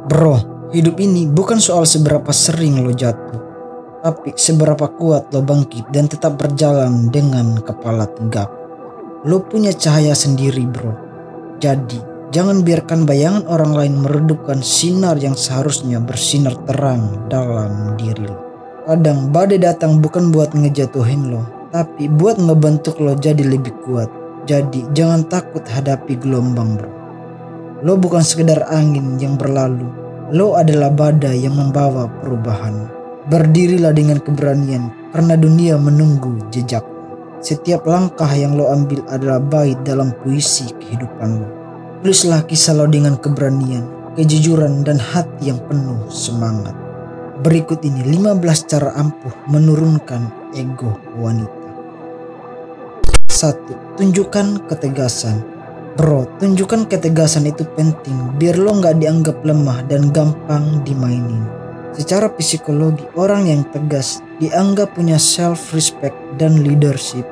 Bro, hidup ini bukan soal seberapa sering lo jatuh, tapi seberapa kuat lo bangkit dan tetap berjalan dengan kepala tegak. Lo punya cahaya sendiri bro, jadi jangan biarkan bayangan orang lain meredupkan sinar yang seharusnya bersinar terang dalam diri lo. Kadang badai datang bukan buat ngejatuhin lo, tapi buat ngebentuk lo jadi lebih kuat. Jadi jangan takut hadapi gelombang bro. Lo bukan sekedar angin yang berlalu, lo adalah badai yang membawa perubahan. Berdirilah dengan keberanian, karena dunia menunggu jejak. Setiap langkah yang lo ambil adalah bait dalam puisi kehidupan lo. Tulislah kisah lo dengan keberanian, kejujuran, dan hati yang penuh semangat. Berikut ini 15 cara ampuh menurunkan ego wanita. 1. Tunjukkan ketegasan. Bro, tunjukkan ketegasan itu penting biar lo gak dianggap lemah dan gampang dimainin. Secara psikologi, orang yang tegas dianggap punya self-respect dan leadership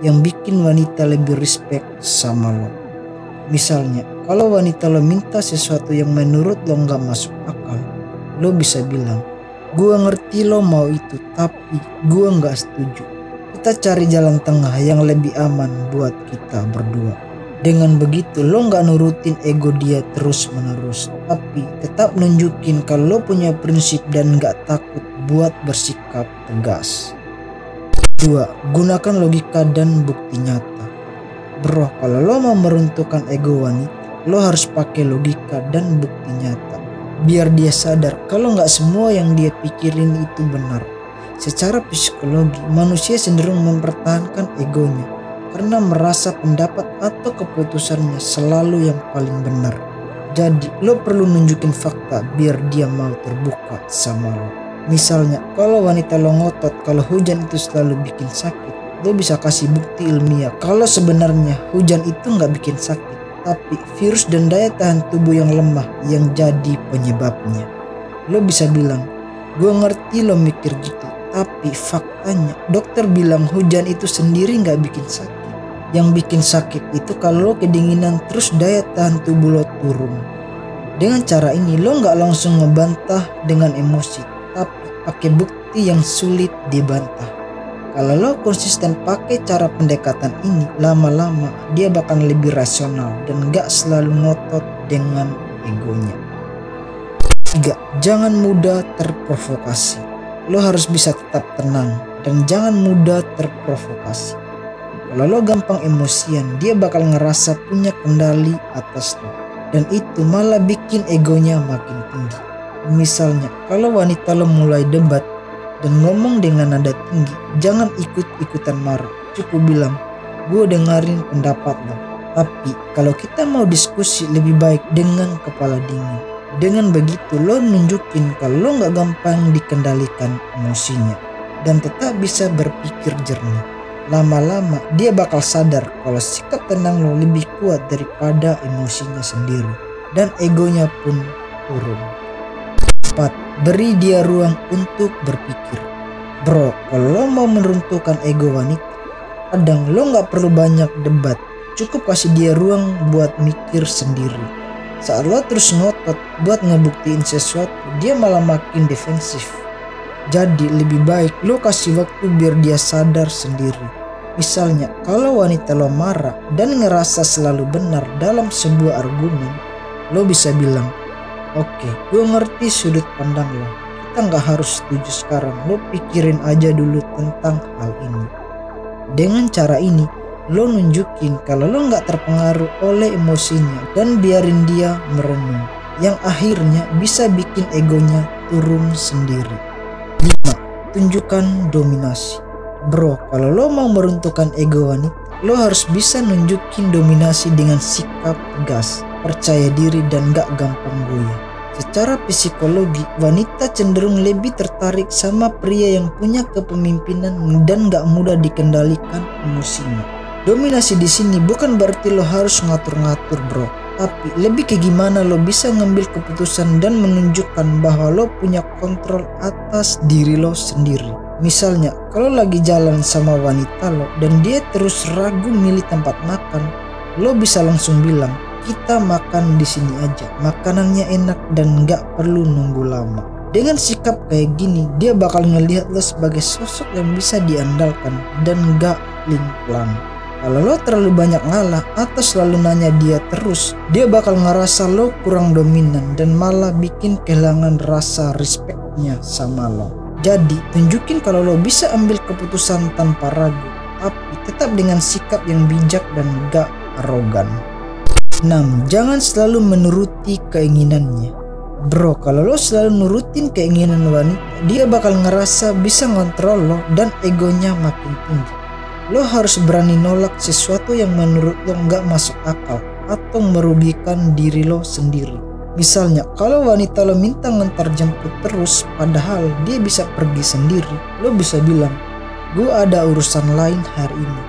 yang bikin wanita lebih respect sama lo. Misalnya, kalau wanita lo minta sesuatu yang menurut lo gak masuk akal, lo bisa bilang, "Gua ngerti lo mau itu, tapi gua gak setuju. Kita cari jalan tengah yang lebih aman buat kita berdua." Dengan begitu lo gak nurutin ego dia terus menerus, tapi tetap nunjukin kalau lo punya prinsip dan gak takut buat bersikap tegas. 2. Gunakan logika dan bukti nyata. Bro, kalau lo mau meruntuhkan ego wanita, lo harus pakai logika dan bukti nyata. Biar dia sadar kalau gak semua yang dia pikirin itu benar. Secara psikologi, manusia cenderung mempertahankan egonya karena merasa pendapat atau keputusannya selalu yang paling benar. Jadi lo perlu nunjukin fakta biar dia mau terbuka sama lo. Misalnya kalau wanita lo ngotot kalau hujan itu selalu bikin sakit, lo bisa kasih bukti ilmiah kalau sebenarnya hujan itu gak bikin sakit, tapi virus dan daya tahan tubuh yang lemah yang jadi penyebabnya. Lo bisa bilang, "Gue ngerti lo mikir gitu, tapi faktanya dokter bilang hujan itu sendiri gak bikin sakit. Yang bikin sakit itu kalau lo kedinginan terus daya tahan tubuh lo turun." Dengan cara ini lo gak langsung ngebantah dengan emosi, tapi pakai bukti yang sulit dibantah. Kalau lo konsisten pakai cara pendekatan ini, lama-lama dia bakal lebih rasional dan gak selalu ngotot dengan egonya. 3. Jangan mudah terprovokasi. Lo harus bisa tetap tenang dan jangan mudah terprovokasi. Kalau lo gampang emosian, dia bakal ngerasa punya kendali atas lo, dan itu malah bikin egonya makin tinggi. Misalnya, kalau wanita lo mulai debat dan ngomong dengan nada tinggi, jangan ikut-ikutan marah. Cukup bilang, "Gue dengerin pendapat lo, tapi kalau kita mau diskusi lebih baik dengan kepala dingin." Dengan begitu lo nunjukin kalau lo gak gampang dikendalikan emosinya dan tetap bisa berpikir jernih. Lama-lama dia bakal sadar kalau sikap tenang lo lebih kuat daripada emosinya sendiri, dan egonya pun turun. 4. Beri dia ruang untuk berpikir. Bro, kalau lo mau meruntuhkan ego wanita, kadang lo gak perlu banyak debat, cukup kasih dia ruang buat mikir sendiri. Saat lo terus ngotot buat ngebuktiin sesuatu, dia malah makin defensif. Jadi lebih baik lo kasih waktu biar dia sadar sendiri. Misalnya kalau wanita lo marah dan ngerasa selalu benar dalam sebuah argumen, lo bisa bilang, "Oke, gue ngerti sudut pandang lo. Kita gak harus setuju sekarang, lo pikirin aja dulu tentang hal ini." Dengan cara ini, lo nunjukin kalau lo gak terpengaruh oleh emosinya dan biarin dia merenung, yang akhirnya bisa bikin egonya turun sendiri. 5. Tunjukkan dominasi. Bro, kalau lo mau meruntuhkan ego wanita, lo harus bisa nunjukin dominasi dengan sikap tegas, percaya diri, dan gak gampang goyah. Secara psikologi, wanita cenderung lebih tertarik sama pria yang punya kepemimpinan dan gak mudah dikendalikan emosinya. Dominasi di sini bukan berarti lo harus ngatur-ngatur bro, tapi lebih ke gimana lo bisa ngambil keputusan dan menunjukkan bahwa lo punya kontrol atas diri lo sendiri. Misalnya, kalau lagi jalan sama wanita lo dan dia terus ragu milih tempat makan, lo bisa langsung bilang, kita makan di sini aja, makanannya enak dan nggak perlu nunggu lama. Dengan sikap kayak gini, dia bakal ngelihat lo sebagai sosok yang bisa diandalkan dan nggak pelin-pelan. Kalau lo terlalu banyak ngalah atau selalu nanya dia terus, dia bakal ngerasa lo kurang dominan dan malah bikin kehilangan rasa respectnya sama lo. Jadi tunjukin kalau lo bisa ambil keputusan tanpa ragu, tapi tetap dengan sikap yang bijak dan gak arogan. 6. Jangan selalu menuruti keinginannya. Bro, kalau lo selalu nurutin keinginan wanita, dia bakal ngerasa bisa ngontrol lo dan egonya makin tinggi. Lo harus berani nolak sesuatu yang menurut lo gak masuk akal atau merugikan diri lo sendiri. Misalnya, kalau wanita lo minta ngantar jemput terus padahal dia bisa pergi sendiri, lo bisa bilang, gue ada urusan lain hari ini.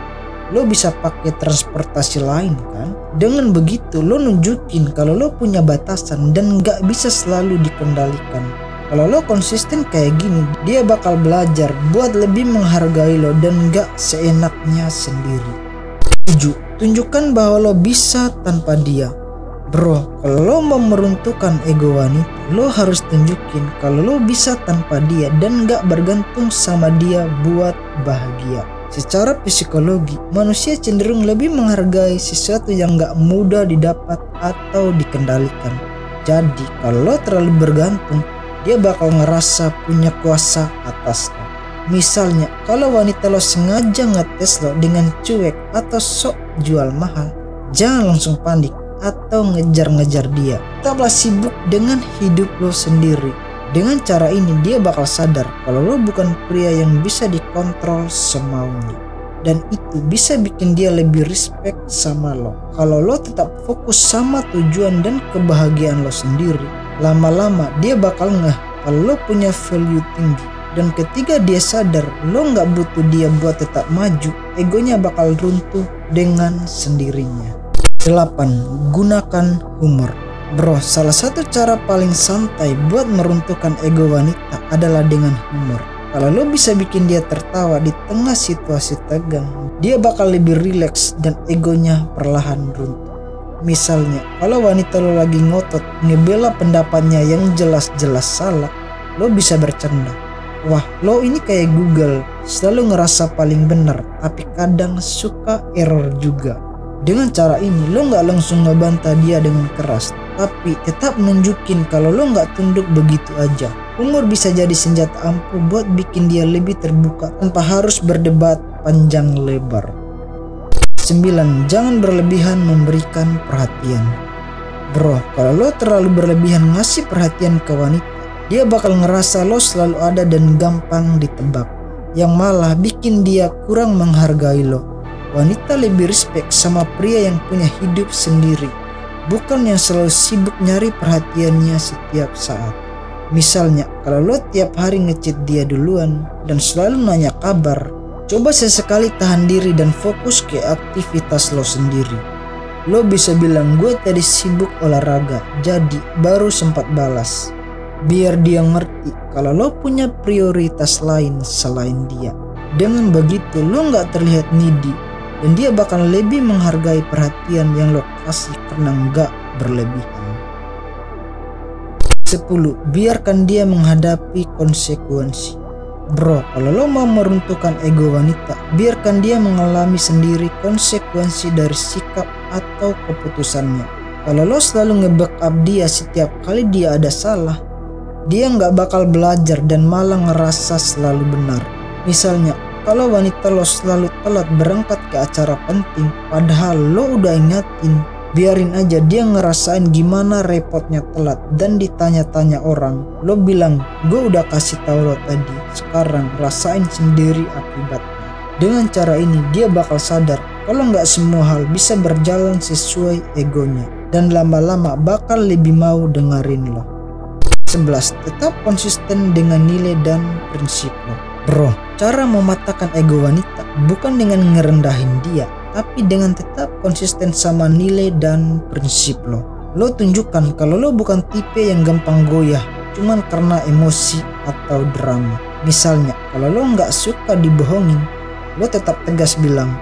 Lo bisa pakai transportasi lain kan? Dengan begitu lo nunjukin kalau lo punya batasan dan gak bisa selalu dikendalikan. Kalau lo konsisten kayak gini, dia bakal belajar buat lebih menghargai lo dan gak seenaknya sendiri. 7. Tunjukkan bahwa lo bisa tanpa dia. Bro, kalau lo mau meruntuhkan ego wanita, lo harus tunjukin kalau lo bisa tanpa dia dan gak bergantung sama dia buat bahagia. Secara psikologi, manusia cenderung lebih menghargai sesuatu yang gak mudah didapat atau dikendalikan. Jadi, kalau lo terlalu bergantung, dia bakal ngerasa punya kuasa atas lo. Misalnya, kalau wanita lo sengaja ngetes lo dengan cuek atau sok jual mahal, jangan langsung panik atau ngejar-ngejar dia. Tetaplah sibuk dengan hidup lo sendiri. Dengan cara ini dia bakal sadar kalau lo bukan pria yang bisa dikontrol semaunya. Dan itu bisa bikin dia lebih respect sama lo. Kalau lo tetap fokus sama tujuan dan kebahagiaan lo sendiri, lama-lama dia bakal ngeh kalau lo punya value tinggi. Dan ketika dia sadar lo nggak butuh dia buat tetap maju, egonya bakal runtuh dengan sendirinya. 8. Gunakan humor. Bro, salah satu cara paling santai buat meruntuhkan ego wanita adalah dengan humor. Kalau lo bisa bikin dia tertawa di tengah situasi tegang, dia bakal lebih rileks dan egonya perlahan runtuh. Misalnya, kalau wanita lo lagi ngotot ngebela pendapatnya yang jelas-jelas salah, lo bisa bercanda. Wah, lo ini kayak Google, selalu ngerasa paling benar, tapi kadang suka error juga. Dengan cara ini lo gak langsung ngebantah dia dengan keras, tapi tetap nunjukin kalau lo gak tunduk begitu aja. Humor bisa jadi senjata ampuh buat bikin dia lebih terbuka tanpa harus berdebat panjang lebar. 9. Jangan berlebihan memberikan perhatian. Bro, kalau lo terlalu berlebihan ngasih perhatian ke wanita, dia bakal ngerasa lo selalu ada dan gampang ditebak, yang malah bikin dia kurang menghargai lo. Wanita lebih respect sama pria yang punya hidup sendiri, bukan yang selalu sibuk nyari perhatiannya setiap saat. Misalnya, kalau lo tiap hari ngechat dia duluan dan selalu nanya kabar, coba sesekali tahan diri dan fokus ke aktivitas lo sendiri. Lo bisa bilang, gue tadi sibuk olahraga, jadi baru sempat balas. Biar dia ngerti kalau lo punya prioritas lain selain dia. Dengan begitu lo gak terlihat needy, dan dia bakal lebih menghargai perhatian yang lo kasih karena gak berlebihan. 10. Biarkan dia menghadapi konsekuensi. Bro, kalau lo mau meruntuhkan ego wanita, biarkan dia mengalami sendiri konsekuensi dari sikap atau keputusannya. Kalau lo selalu nge-backup dia setiap kali dia ada salah, dia nggak bakal belajar dan malah ngerasa selalu benar. Misalnya, kalau wanita lo selalu telat berangkat ke acara penting, padahal lo udah ingatin, biarin aja dia ngerasain gimana repotnya telat dan ditanya-tanya orang. Lo bilang, gue udah kasih tahu lo tadi, sekarang rasain sendiri akibatnya. Dengan cara ini dia bakal sadar kalau nggak semua hal bisa berjalan sesuai egonya, dan lama-lama bakal lebih mau dengerin lo. 11. Tetap konsisten dengan nilai dan prinsip lo. Bro, cara mematahkan ego wanita bukan dengan ngerendahin dia, tapi dengan tetap konsisten sama nilai dan prinsip lo. Lo tunjukkan kalau lo bukan tipe yang gampang goyah cuman karena emosi atau drama. Misalnya, kalau lo nggak suka dibohongin, lo tetap tegas bilang,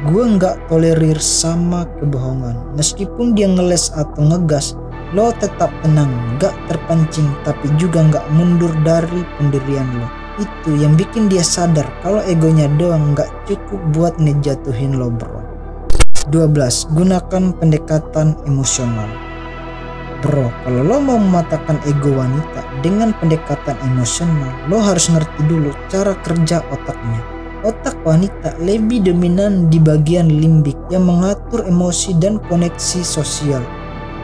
Gue nggak tolerir sama kebohongan. Meskipun dia ngeles atau ngegas, lo tetap tenang, nggak terpancing, tapi juga nggak mundur dari pendirian lo. Itu yang bikin dia sadar kalau egonya doang nggak cukup buat ngejatuhin lo, bro. 12. Gunakan pendekatan emosional. Bro, kalau lo mau mematahkan ego wanita dengan pendekatan emosional, lo harus ngerti dulu cara kerja otaknya. Otak wanita lebih dominan di bagian limbik yang mengatur emosi dan koneksi sosial.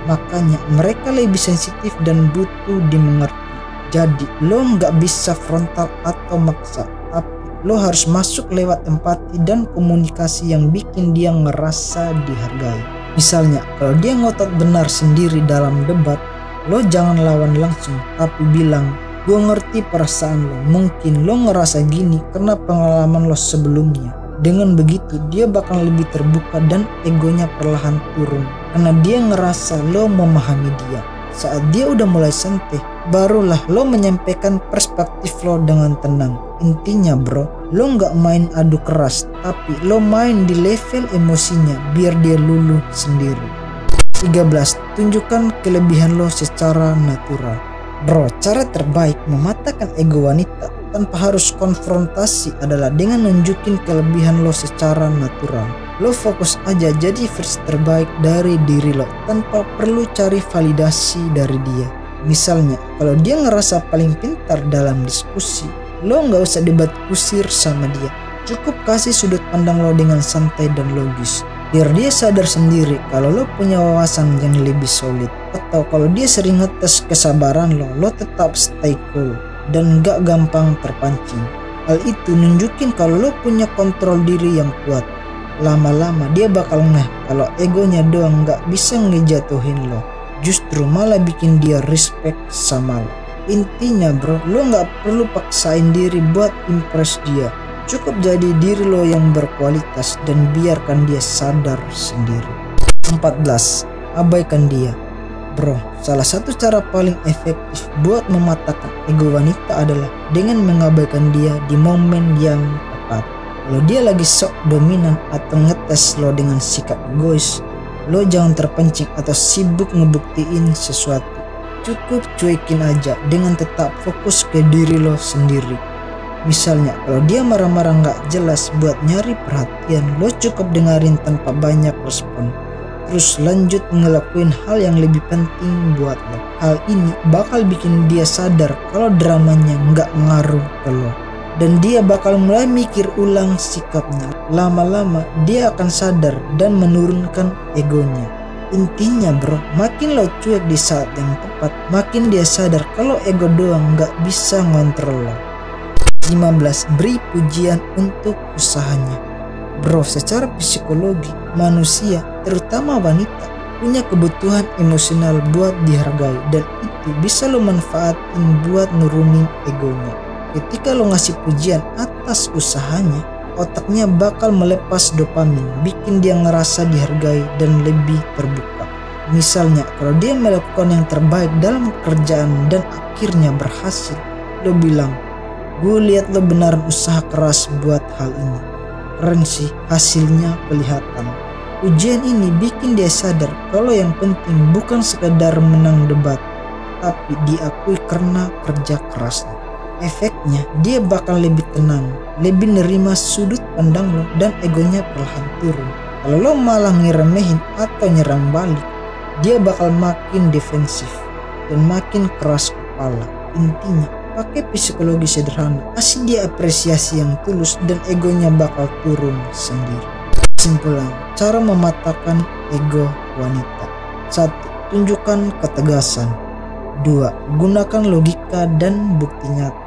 Makanya mereka lebih sensitif dan butuh dimengerti. Jadi lo nggak bisa frontal atau maksa, tapi lo harus masuk lewat empati dan komunikasi yang bikin dia ngerasa dihargai. Misalnya, kalau dia ngotot benar sendiri dalam debat, lo jangan lawan langsung, tapi bilang, gue ngerti perasaan lo, mungkin lo ngerasa gini karena pengalaman lo sebelumnya. Dengan begitu, dia bakal lebih terbuka dan egonya perlahan turun, karena dia ngerasa lo memahami dia. Saat dia udah mulai santai, barulah lo menyampaikan perspektif lo dengan tenang. Intinya bro, lo nggak main adu keras, tapi lo main di level emosinya biar dia luluh sendiri. 13. Tunjukkan kelebihan lo secara natural. Bro, cara terbaik mematahkan ego wanita tanpa harus konfrontasi adalah dengan nunjukin kelebihan lo secara natural. Lo fokus aja jadi versi terbaik dari diri lo tanpa perlu cari validasi dari dia. Misalnya, kalau dia ngerasa paling pintar dalam diskusi, lo nggak usah debat kusir sama dia. Cukup kasih sudut pandang lo dengan santai dan logis. Biar dia sadar sendiri kalau lo punya wawasan yang lebih solid. Atau kalau dia sering ngetes kesabaran lo tetap stay cool dan gak gampang terpancing. Hal itu nunjukin kalau lo punya kontrol diri yang kuat. Lama-lama dia bakal ngeh kalau egonya doang gak bisa ngejatuhin lo. Justru malah bikin dia respect sama lo. Intinya bro, lo gak perlu paksain diri buat impress dia. Cukup jadi diri lo yang berkualitas dan biarkan dia sadar sendiri. 14. Abaikan dia. Bro, salah satu cara paling efektif buat mematahkan ego wanita adalah dengan mengabaikan dia di momen yang tepat. Kalau dia lagi sok dominan atau ngetes lo dengan sikap egois, lo jangan terpancing atau sibuk ngebuktiin sesuatu. Cukup cuekin aja dengan tetap fokus ke diri lo sendiri. Misalnya, kalau dia marah-marah nggak jelas buat nyari perhatian, lo cukup dengerin tanpa banyak respon. Terus lanjut ngelakuin hal yang lebih penting buat lo. Hal ini bakal bikin dia sadar kalau dramanya nggak ngaruh ke lo. Dan dia bakal mulai mikir ulang sikapnya. Lama-lama dia akan sadar dan menurunkan egonya. Intinya bro, makin lo cuek di saat yang tepat, makin dia sadar kalau ego doang nggak bisa ngontrol lo. 15. Beri pujian untuk usahanya. Bro, secara psikologi, manusia, terutama wanita, punya kebutuhan emosional buat dihargai, dan itu bisa lo manfaatin buat nurunin egonya. Ketika lo ngasih pujian atas usahanya, otaknya bakal melepas dopamin, bikin dia ngerasa dihargai dan lebih terbuka. Misalnya, kalau dia melakukan yang terbaik dalam kerjaan dan akhirnya berhasil, lo bilang, gue lihat lo beneran usaha keras buat hal ini. Keren sih, hasilnya kelihatan. Ujian ini bikin dia sadar kalau yang penting bukan sekedar menang debat, tapi diakui karena kerja kerasnya. Efeknya, dia bakal lebih tenang, lebih nerima sudut pandang lo, dan egonya perlahan turun. Kalau lo malah ngeremehin atau nyerang balik, dia bakal makin defensif dan makin keras kepala. Intinya, pakai psikologi sederhana, kasih dia apresiasi yang tulus dan egonya bakal turun sendiri. Kesimpulan, cara mematahkan ego wanita. 1. Tunjukkan ketegasan. 2. Gunakan logika dan bukti nyata.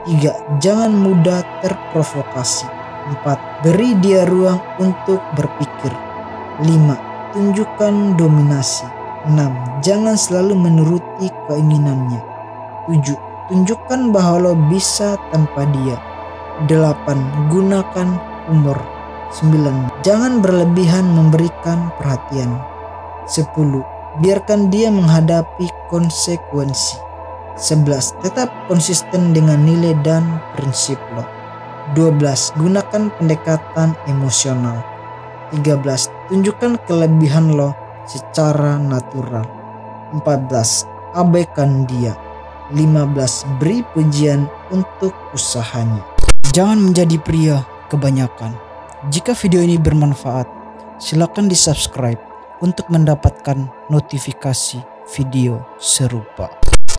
3. Jangan mudah terprovokasi. 4. Beri dia ruang untuk berpikir. 5. Tunjukkan dominasi. 6. Jangan selalu menuruti keinginannya. 7. Tunjukkan bahwa lo bisa tanpa dia. 8. Gunakan humor. 9. Jangan berlebihan memberikan perhatian. 10. Biarkan dia menghadapi konsekuensi. 11. Tetap konsisten dengan nilai dan prinsip lo. 12. Gunakan pendekatan emosional. 13. Tunjukkan kelebihan lo secara natural. 14. Abaikan dia. 15. Beri pujian untuk usahanya. Jangan menjadi pria kebanyakan. Jika video ini bermanfaat, silakan di subscribe untuk mendapatkan notifikasi video serupa.